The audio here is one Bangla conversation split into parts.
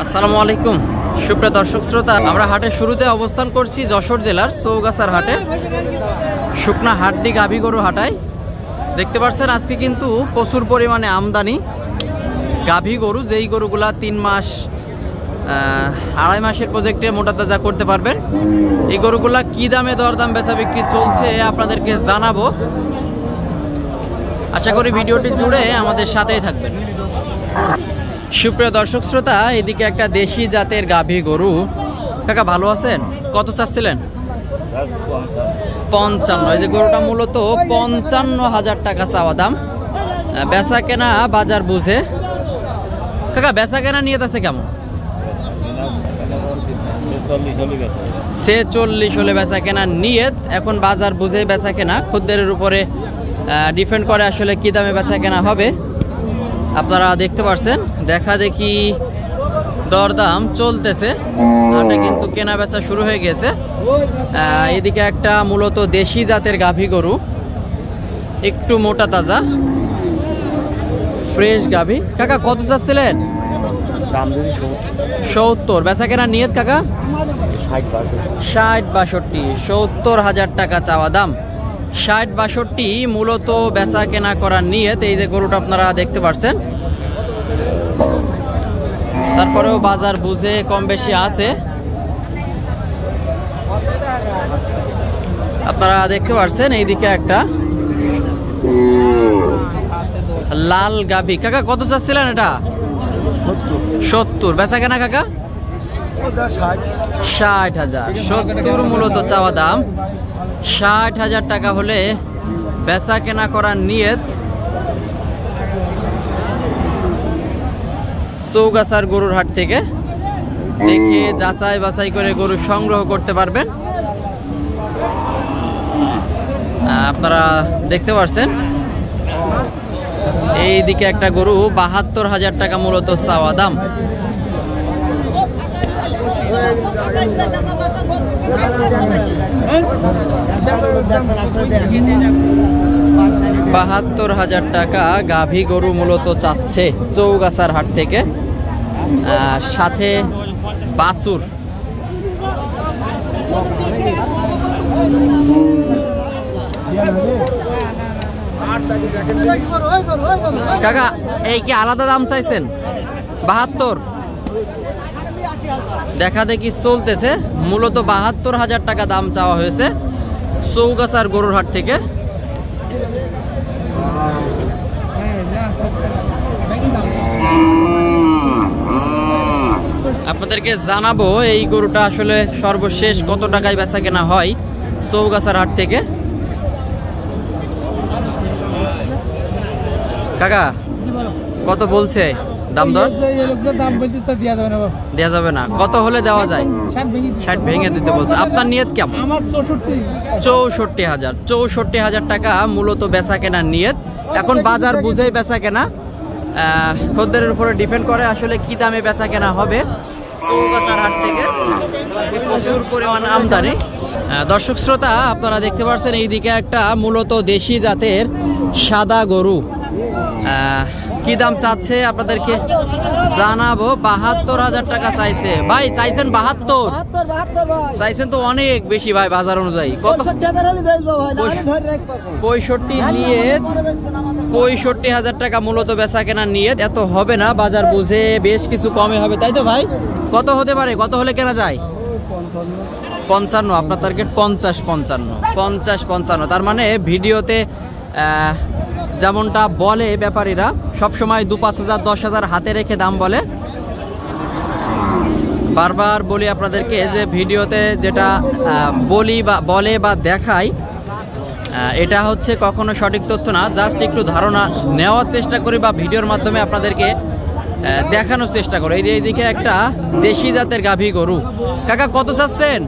আসসালামু আলাইকুম সুপ্রিয় দর্শক শ্রোতা, আমরা হাটের শুরুতে অবস্থান করছি যশোর জেলার চৌগাছার হাটে, শুকনা হাড্ডি গাভী গরু হাটায়। দেখতে পাচ্ছেন আজকে কিন্তু প্রচুর পরিমাণে আমদানি গাভী গরু, যেই গরুগুলা 3 মাস 2.5 মাসের প্রজেক্টে মোটা তাজা করতে পারবেন। এই গরুগুলা কি দামে দরদাম বেচা বিক্রি চলছে আপনাদেরকে জানাবো। আশা করি ভিডিওটি জুড়ে আমাদের সাথেই থাকবেন। সুপ্রিয় দর্শক শ্রোতা, এদিকে একটা দেশি জাতের গাভী গরু। কাকা ভালো আছেন? কত চাচ্ছিলেন? 55। এই যে গরুটা মূলত 55,000 টাকা চাওয়া দাম। বেচা কেনা বাজার বুঝে। কাকা বেচা কেনা নিয়ে আছে কেমন? 46 হলে বেচা কেনা নিয়ত। এখন বাজার বুঝে বেচা কেনা, খদ্দেরের উপরে ডিপেন্ড করে আসলে কি দামে বেচা কেনা হবে। আপনারা দেখতে পাচ্ছেন দেখা দেখি দরদাম চলতেছে, হাটে কিন্তু কেনা বেচা শুরু হয়ে গেছে। এদিকে একটা মূলত দেশি জাতের গাভী গরু, একটু মোটা তাজা ফ্রেশ গাভী। কাকা কত চাচ্ছিলেন? 70। বেচা কেনা নিয়ত কাকা? 60-62। 70,000 টাকা চাওয়া দাম। 60-62 মূলত বেচা কেনা করার নিয়ত। এই যে গরুটা আপনারা দেখতে পাচ্ছেন, তারপরেও বাজার বুঝে কম বেশি আছে। আপনারা দেখতে পাচ্ছেন এইদিকে একটা লাল গাভী। কাকা কত চাচ্ছিলেন এটা? 70। বেচা কেনা কাকা? 60,000। 70 মূলত চাওয়া দাম। 60,000 টাকা হলে বেচা কেনা করার নিয়ত। চৌগাছার গরুর হাট থেকে দেখে যাচাই বাছাই করে গরু সংগ্রহ করতে পারবেন। আপনারা দেখতে পাচ্ছেন এইদিকে একটা গরু 72,000 টাকা মূলত চাওয়া দাম। 72,000 টাকা গাভী গরু মূলত চাচ্ছে চৌগাছার হাট থেকে, সাথে বাছুর। কাকা এই কি আলাদা দাম চাইছেন? 72। দেখা দেখি চলতেছে, মূলত 72,000 টাকা দাম চাওয়া হয়েছে চৌগাছার গরুর হাট থেকে। আপনাদেরকে জানাবো এই গরুটা আসলে সর্বশেষ কত টাকায় বেচা কেনা হয় চৌগাছার হাট থেকে। কাকা কত বলছে দাম দর? দেওয়া যাবে না। কত হলে দেওয়া যায়? 60 ভেঙে দিতে বলছে। আপনার নিয়ত কেমন? 64,000। 64,000 টাকা মূলত বেচা কেনার নিয়ত। এখন বাজার বুঝেই বেচা কেনা, খদ্দেরের উপরে ডিপেন্ড করে আসলে কি দামে বেচা কেনা হবে। চৌগাছার হাট থেকে প্রচুর পরিমাণ আমদানি। দর্শক শ্রোতা, আপনারা দেখতে পাচ্ছেন এইদিকে একটা মূলত দেশি জাতের সাদা গরু। কি দাম চাচ্ছে আপনাদেরকে জানাবো। 72,000 টাকা চাইছে। ভাই চাইছেন 72? চাইছেন তো অনেক বেশি ভাই বাজার অনুযায়ী। কত? 65 নিয়ে 65,000 টাকা মূলত বেচা কেনার নিয়ত। এত হবে না, বাজার বুঝে বেশ কিছু কমে হবে, তাই তো ভাই? কত হতে পারে? কত হলে কেনা যায়? 55। আপনার টার্গেট 50-55। তার মানে ভিডিওতে যেমনটা বলে ব্যাপারীরা সবসময় 2-5,000 10,000 হাতে রেখে দাম বলে। বারবার বলি আপনাদেরকে যে ভিডিওতে যেটা বলি বা বলে বা দেখাই, এটা হচ্ছে কখনো সঠিক তথ্য না, জাস্ট একটু ধারণা নেওয়ার চেষ্টা করি বা ভিডিওর মাধ্যমে আপনাদেরকে দেখানোর চেষ্টা করি। এইদিকে একটা দেশি জাতের গাভী গরু। কাকা কত চাচ্ছেন?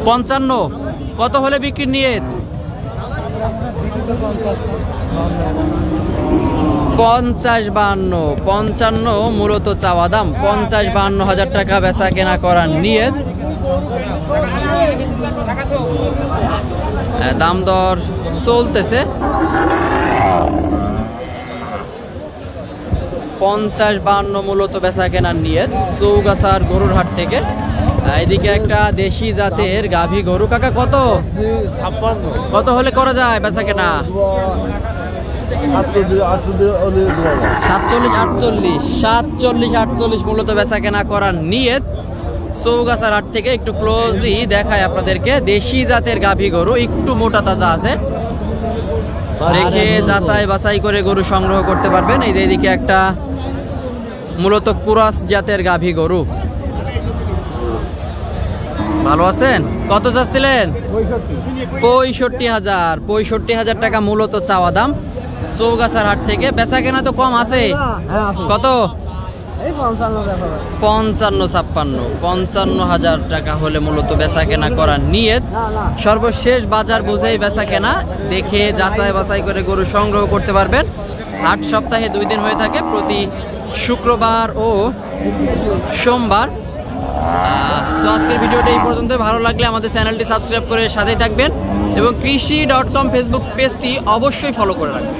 55। কত হলে বিক্রি নিয়ত? 50-52। 55 মূলত চাওয়া দাম। 50-52,000 টাকা বেচা কেনা করার নিয়ত। দাম দর চলতেছে। 50-52 মূলত বেচা কেনার নিয়ত চৌগাছার গরুর হাট থেকে। এদিকে একটা দেশি জাতের গাভী গরু। কাকা কত কত হলে করা যায় বেচা কেনা? 47-48 মূলত বেচা কেনা করার নিয়ত চৌগাছার হাট থেকে। একটু ক্লোজলি দেখায় আপনাদেরকে, দেশি জাতের গাভী গরু, একটু মোটা তাজা আছে, দেখে যাচাই বাছাই করে গরু সংগ্রহ করতে পারবেন। এই যে এদিকে একটা মূলত কুরাস জাতের গাভী গরু। ভালো আছেন? কত চাচ্ছিলেন? 65,000 টাকা মূলত চাওয়া দাম চৌগাছার হাট থেকে। বেচা কেনা তো কম আছে, কত? 55-56 টাকা হলে মূলত বেচা কেনা করার নিয়ত। সর্বশেষ বাজার বুঝেই বেচা কেনা, দেখে যাচাই বাছাই করে গরু সংগ্রহ করতে পারবেন। হাট সপ্তাহে 2 দিন হয়ে থাকে, প্রতি শুক্রবার ও সোমবার। তো আজকের ভিডিওটা এই পর্যন্ত। ভালো লাগলে আমাদের চ্যানেলটি সাবস্ক্রাইব করে সাথেই থাকবেন এবং কৃষি.com ফেসবুক পেজটি অবশ্যই ফলো করে রাখবেন।